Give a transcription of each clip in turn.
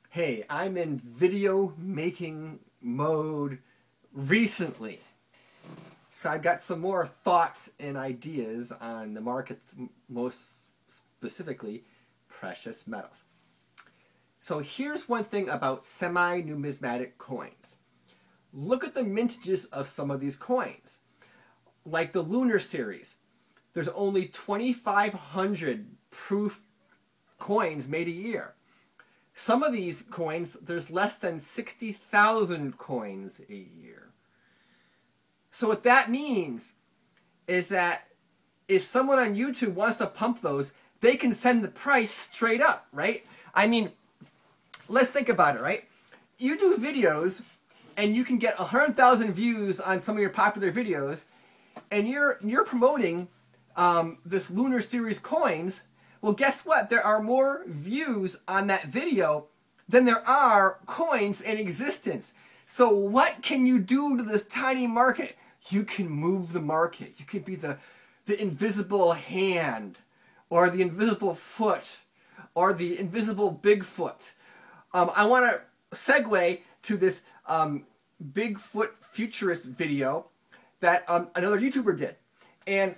Hey, I'm in video making mode recently. So I've got some more thoughts and ideas on the market, most specifically precious metals. So here's one thing about semi-numismatic coins. Look at the mintages of some of these coins. Like the Lunar series, there's only 2,500 proof coins made a year. Some of these coins, there's less than 60,000 coins a year. So what that means is that if someone on YouTube wants to pump those, they can send the price straight up, right? I mean, let's think about it, right? You do videos and you can get 100,000 views on some of your popular videos, and you're promoting this Lunar Series coins. Well, guess what? There are more views on that video than there are coins in existence. So what can you do to this tiny market? You can move the market. You can be the invisible hand, or the invisible foot, or the invisible Bigfoot. I want to segue to this Bigfoot futurist video that another YouTuber did. And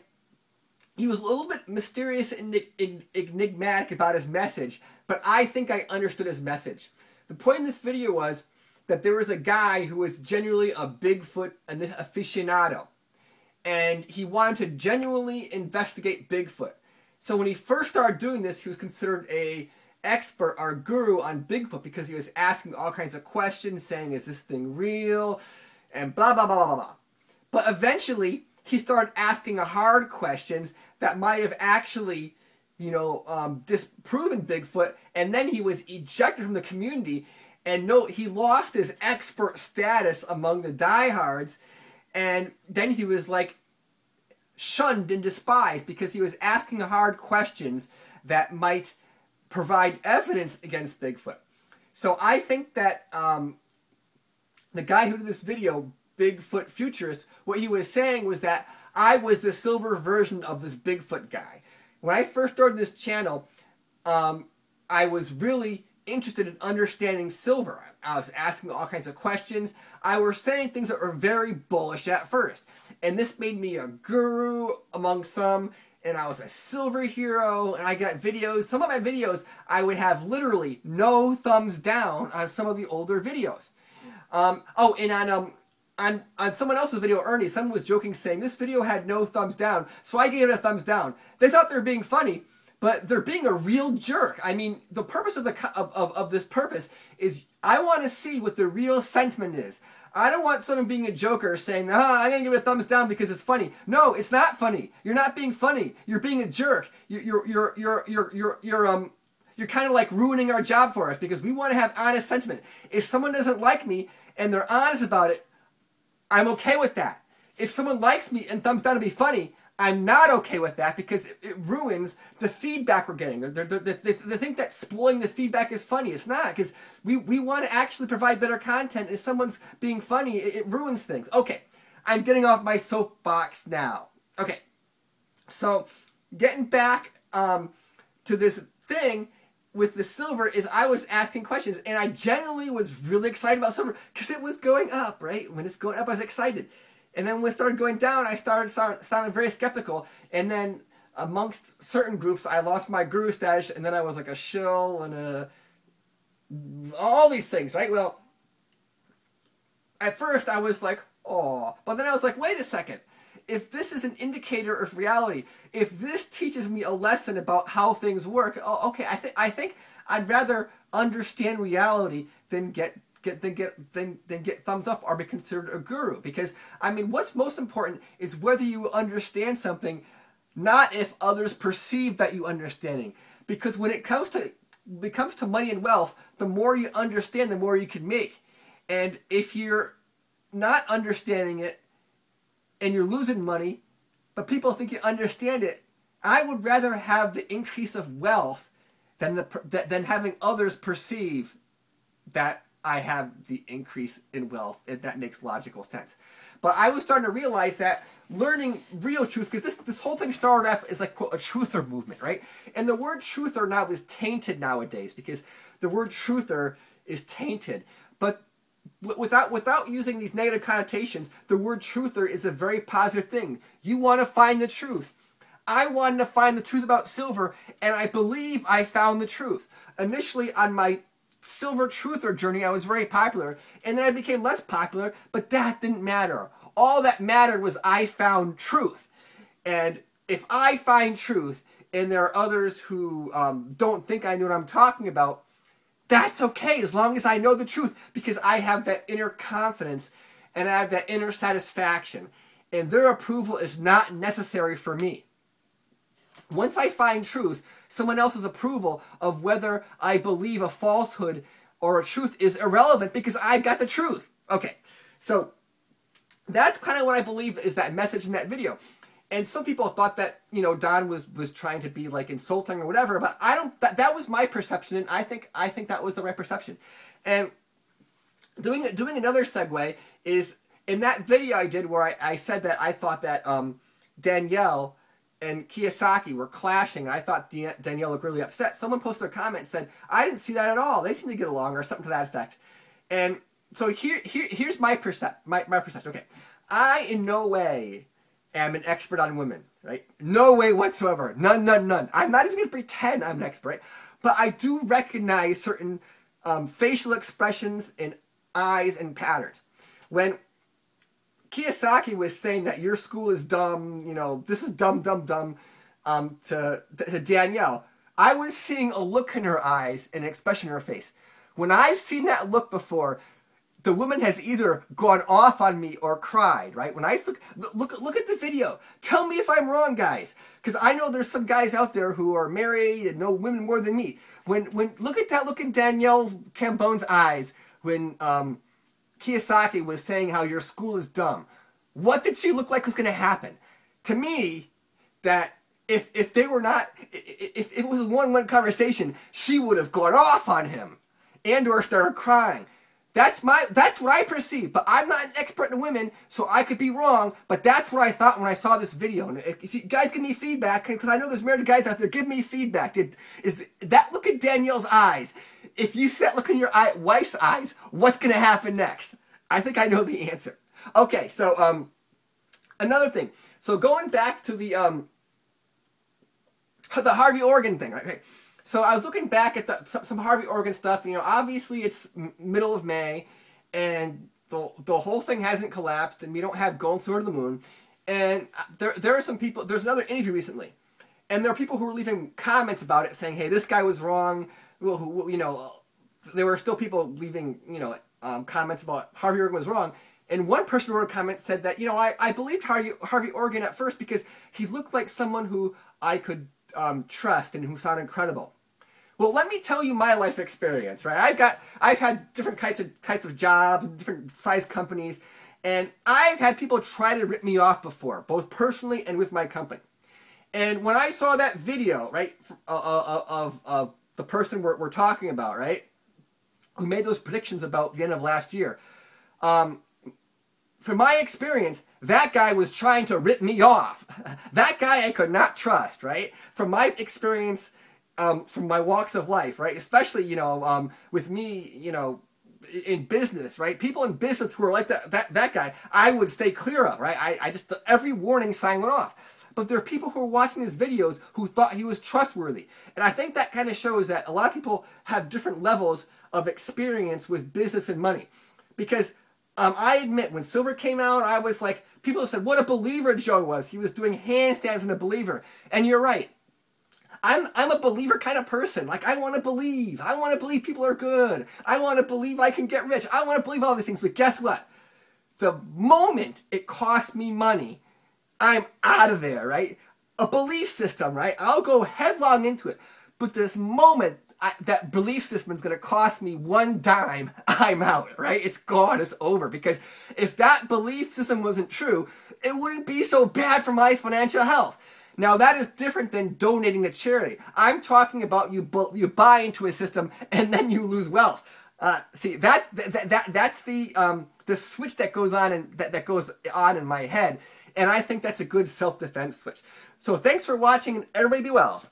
he was a little bit mysterious and enigmatic about his message, but I think I understood his message. The point in this video was that there was a guy who was genuinely a Bigfoot aficionado, and he wanted to genuinely investigate Bigfoot. So when he first started doing this, he was considered an expert or guru on Bigfoot because he was asking all kinds of questions, saying, is this thing real? And blah, blah, blah, blah, blah. But eventually, he started asking hard questions that might have actually, disproven Bigfoot, and then he was ejected from the community, and he lost his expert status among the diehards, and then he was like shunned and despised because he was asking hard questions that might provide evidence against Bigfoot. So I think that the guy who did this video, Bigfoot Futurist, what he was saying was that I was the silver version of this Bigfoot guy. When I first started this channel, I was really interested in understanding silver. I was asking all kinds of questions. I was saying things that were very bullish at first. And this made me a guru among some, and I was a silver hero, and I got videos. Some of my videos, I would have literally no thumbs down on some of the older videos. And on someone else's video, Ernie, someone was joking saying this video had no thumbs down, so I gave it a thumbs down. They thought they were being funny, but they're being a real jerk. I mean, the purpose of this purpose is I want to see what the real sentiment is. I don't want someone being a joker saying, I'm going to give it a thumbs down because it's funny. No, it's not funny. You're not being funny. You're being a jerk. You're kind of like ruining our job for us because we want to have honest sentiment. If someone doesn't like me and they're honest about it, I'm okay with that. If someone likes me and thumbs down to be funny, I'm not okay with that because it ruins the feedback we're getting. They think that spoiling the feedback is funny. It's not, because we want to actually provide better content. If someone's being funny, it ruins things. Okay, I'm getting off my soapbox now. Okay, so getting back to this thing with the silver is I was asking questions, and I generally was really excited about silver because it was going up, right? When it's going up, I was excited. And then when it started going down, I started sounding very skeptical. And then amongst certain groups, I lost my guru status, and then I was like a shill and all these things, right? Well, at first I was like, oh. But then I was like, wait a second. If this is an indicator of reality, if this teaches me a lesson about how things work, oh, okay, I think I'd rather understand reality than get thumbs up or be considered a guru. Because, I mean, what's most important is whether you understand something, not if others perceive that you understanding. Because when it comes to money and wealth, the more you understand, the more you can make. And if you're not understanding it and you're losing money, but people think you understand it, I would rather have the increase of wealth than having others perceive that I have the increase in wealth, if that makes logical sense. But I was starting to realize that learning real truth, because this whole thing started off as like, quote, a truther movement, right? And the word truther now is tainted nowadays because the word truther is tainted. But without using these negative connotations, the word truther is a very positive thing. You want to find the truth. I wanted to find the truth about silver, and I believe I found the truth. Initially, on my silver truther journey, I was very popular, and then I became less popular, but that didn't matter. All that mattered was I found truth. And if I find truth, and there are others who don't think I know what I'm talking about, that's okay, as long as I know the truth, because I have that inner confidence and I have that inner satisfaction. And their approval is not necessary for me. Once I find truth, someone else's approval of whether I believe a falsehood or a truth is irrelevant, because I've got the truth. Okay, so that's kind of what I believe is that message in that video. And some people thought that, you know, Don was trying to be like insulting or whatever, but I don't. That was my perception, and I think that was the right perception. And doing another segue is in that video I did where I said that I thought that Danielle and Kiyosaki were clashing. I thought Danielle looked really upset. Someone posted a comment and said, "I didn't see that at all. They seem to get along," or something to that effect. And so here's my perception. Okay, I in no way am an expert on women, right? No way whatsoever. None. I'm not even going to pretend I'm an expert, right? But I do recognize certain facial expressions and eyes and patterns. When Kiyosaki was saying that your school is dumb, you know, this is dumb, to Danielle, I was seeing a look in her eyes and an expression in her face. When I've seen that look before, the woman has either gone off on me or cried, right? When I look at the video, tell me if I'm wrong, guys, because I know there's some guys out there who are married and know women more than me. When look at that look in Danielle Cambone's eyes when Kiyosaki was saying how your school is dumb. What did she look like was going to happen? To me, that if they were not, if it was a one-on-one conversation, she would have gone off on him and or started crying. That's what I perceive, but I'm not an expert in women, so I could be wrong, but that's what I thought when I saw this video. And if you guys give me feedback, because I know there's married guys out there, give me feedback. Is that look at Danielle's eyes? If you see that look in your wife's eyes, what's going to happen next? I think I know the answer. Okay, so another thing. So going back to the Harvey Organ thing, right? Okay. So I was looking back at some Harvey Organ stuff. You know, obviously it's middle of May, and the whole thing hasn't collapsed, and we don't have going toward the moon. And there are some people. There's another interview recently, and there are people who are leaving comments about it, saying, "Hey, this guy was wrong." Well, you know, there were still people leaving, you know, comments about Harvey Organ was wrong. And one person wrote a comment said that, you know, I believed Harvey Organ at first because he looked like someone who I could trust and who sounded credible. Well, let me tell you my life experience, right? I've had different types of jobs, different size companies, and I've had people try to rip me off before, both personally and with my company. And when I saw that video, right, of the person we're talking about, right, who made those predictions about the end of last year, from my experience, that guy was trying to rip me off. That guy I could not trust, right? From my experience, from my walks of life, right? Especially, you know, with me, you know, in business, right? People in business who are like that guy, I would stay clear of, right? I just, every warning sign went off. But there are people who are watching these videos who thought he was trustworthy. And I think that kind of shows that a lot of people have different levels of experience with business and money. Because I admit, when silver came out, I was like, people have said, what a believer Joe was. He was doing handstands in a believer. And you're right. I'm a believer kind of person. Like, I want to believe. I want to believe people are good. I want to believe I can get rich. I want to believe all these things. But guess what? The moment it costs me money, I'm out of there, right? A belief system, right? I'll go headlong into it. But this moment that belief system is going to cost me one dime, I'm out, right? It's gone. It's over. Because if that belief system wasn't true, it wouldn't be so bad for my financial health. Now, that is different than donating to charity. I'm talking about you buy into a system and then you lose wealth. See, that's the switch that goes on and that goes on in my head. And I think that's a good self-defense switch. So thanks for watching, and everybody be well.